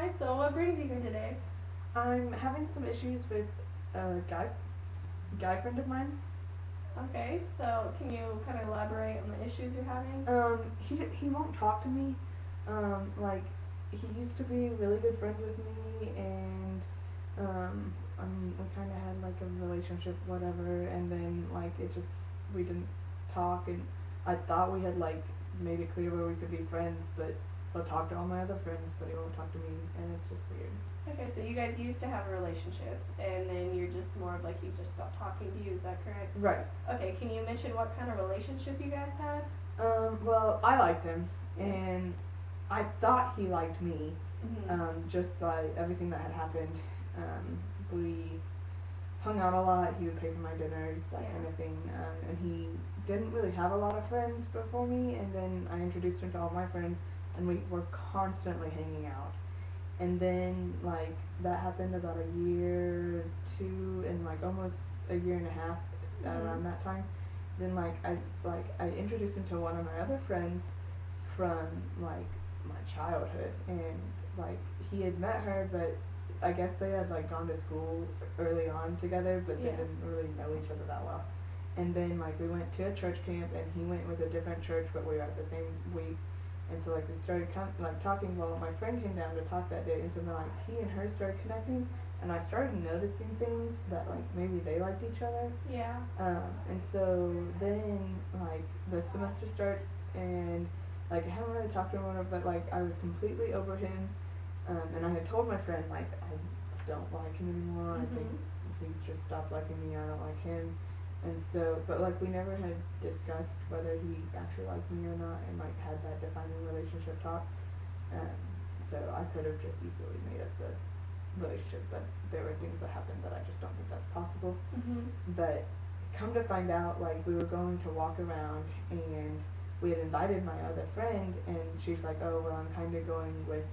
Hi, so what brings you here today? I'm having some issues with a guy friend of mine. Okay, so can you kind of elaborate on the issues you're having? He won't talk to me. Like he used to be really good friends with me, and we kind of had like a relationship, whatever. And then like it just we didn't talk, and I thought we had like made it clear where we could be friends, but he'll talk to all my other friends, but he won't talk to me, and it's just weird. Okay, so you guys used to have a relationship, and then you're just more of like he's just stopped talking to you, is that correct? Right. Okay, can you mention what kind of relationship you guys had? Well, I liked him, Yeah. and I thought he liked me, Mhm. just by everything that had happened. We hung out a lot. He would pay for my dinners, that Yeah. kind of thing. And he didn't really have a lot of friends before me, and then I introduced him to all my friends, and we were constantly hanging out. And then like that happened about a year, two, and like almost a year and a half Mhm. around that time. Then I introduced him to one of my other friends from like my childhood, and like he had met her, but I guess they had like gone to school early on together, but they Yeah. didn't really know each other that well. And then like we went to a church camp, and he went with a different church, but we were at the same week. And so like we started like talking. Well, my friend came down to talk that day, and so then like he and her started connecting, and I started noticing things that like maybe they liked each other. Yeah. And so then like the semester starts, and like I haven't really talked to him, or but like I was completely over him. And I had told my friend like I don't like him anymore. I think Mhm. he's just stopped liking me. I don't like him. And so, but like we never had discussed whether he actually liked me or not, and like had that defining relationship talk. Um, so I could have just easily made up the relationship, but there were things that happened that I just don't think that's possible. Mhm. But come to find out, like we were going to walk around, and we had invited my other friend, and she's like, oh well, I'm kind of going with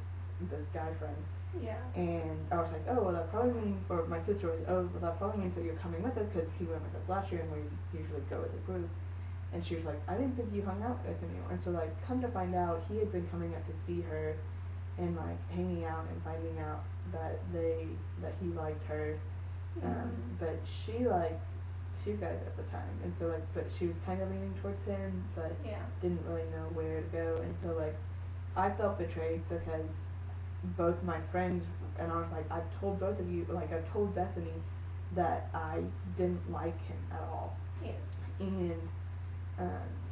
this guy friend. Yeah. And I was like, oh well, that probably means, or my sister was, oh well, that probably means that you're coming with us because he went with us last year, and we usually go as a group. And she was like, I didn't think you hung out with him anymore. And so like, come to find out, he had been coming up to see her, and like hanging out and finding out that he liked her, Mhm. but she liked two guys at the time, and so like, but she was kind of leaning towards him, but Yeah. didn't really know where to go, and so like, I felt betrayed because both my friends, and I was like, I've told both of you, like I've told Bethany that I didn't like him at all, Yeah. and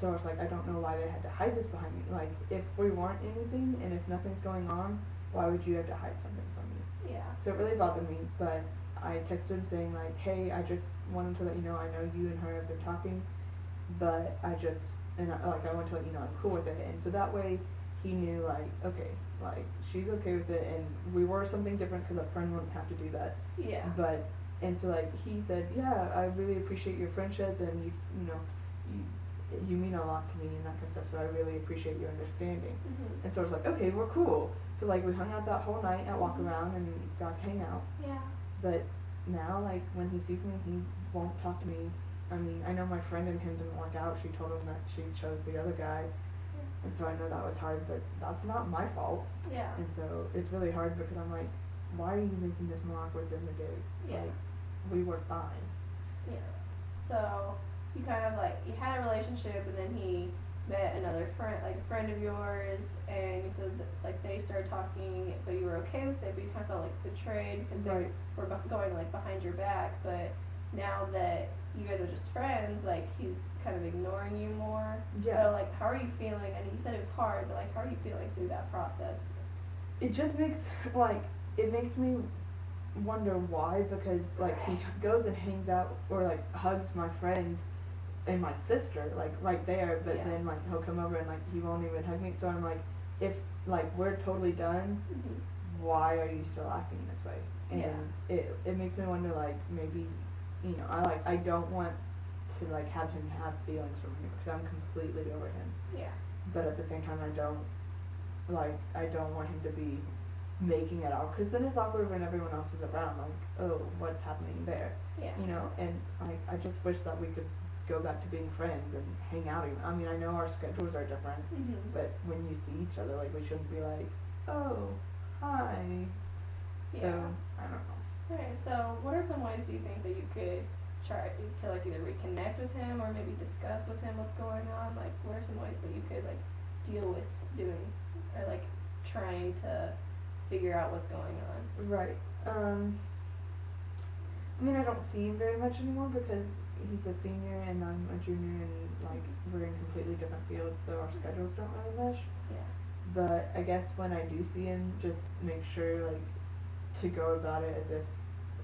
so I was like, I don't know why they had to hide this behind me. Like, if we weren't anything and if nothing's going on, why would you have to hide something from me? Yeah. So it really bothered me, but I texted him saying like, hey, I just wanted to let you know I know you and her have been talking, but I want to let you know I'm cool with it, and so that way he knew like, okay, like she's okay with it, and we were something different because a friend wouldn't have to do that, Yeah. but and so like he said, yeah, I really appreciate your friendship, and you know you you mean a lot to me and that kind of stuff, so I really appreciate your understanding. Mhm. And so I was like, okay, we're cool. So like we hung out that whole night at walk Mhm. around and got to hang out. Yeah. But now like when he sees me, he won't talk to me. I mean, I know my friend and him didn't work out. She told him that she chose the other guy, and so I know that was hard, but that's not my fault. Yeah. And so it's really hard because I'm like, why are you making this more awkward than it is? Yeah. Like, we were fine. Yeah. So you kind of like you had a relationship, and then he met another friend, like a friend of yours, and you said that like they started talking, but you were okay with it, but you kind of felt like betrayed because they Right. were going like behind your back. But now that you guys are just friends, like he's kind of ignoring you more. Yeah. So like, how are you feeling? And you said it was hard, but like, how are you feeling through that process? It just makes like it makes me wonder why, because like he goes and hangs out or like hugs my friends and my sister like right there, but Yeah. then like he'll come over and like he won't even hug me, so I'm like, if like we're totally done, Mhm. why are you still acting this way? Yeah. And it makes me wonder, like maybe, I don't want to like have him have feelings for me because I'm completely over him, Yeah. but at the same time I don't want him to be making it out, because then it's awkward when everyone else is around, like, oh, what's happening there, Yeah. and I just wish that we could go back to being friends and hang out even. I mean, I know our schedules are different, Mhm. but when you see each other, like, we shouldn't be like, oh, hi. So, Yeah. I don't know. Okay, so what are some ways do you think that you could try to like either reconnect with him or maybe discuss with him what's going on? Like, what are some ways that you could like deal with doing or like trying to figure out what's going on? Right. I mean, I don't see him very much anymore because he's a senior and I'm a junior and like we're in completely different fields, so our schedules don't really mesh. Yeah. But I guess when I do see him, just make sure like to go about it as if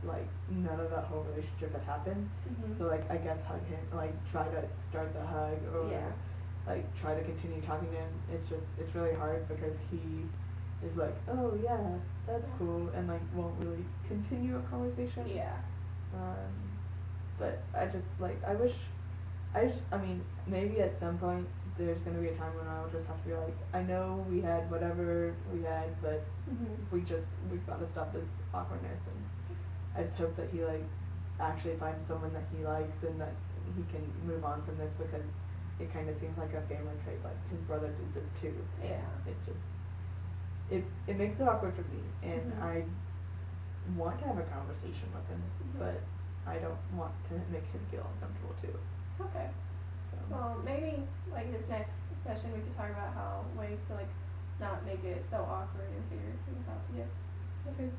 like none of that whole relationship had happened. Mhm. So like I guess hug him, like try to start the hug or Yeah. like try to continue talking to him. It's really hard because he is like, oh yeah, that's cool, and like won't really continue a conversation. Yeah. Um, but I just like I mean maybe at some point there's gonna be a time when I'll just have to be like, I know we had whatever we had, but Mhm. we've got to stop this awkwardness, and I just hope that he like actually finds someone that he likes and that he can move on from this because it kind of seems like a family trait. Like his brother did this too, and Yeah. it's just it makes it awkward for me, and Mhm. I want to have a conversation with him, Mhm. but I don't want to make him feel uncomfortable too. Okay. So Well, maybe like this next session we could talk about how ways to like not make it so awkward and figure things out together. okay.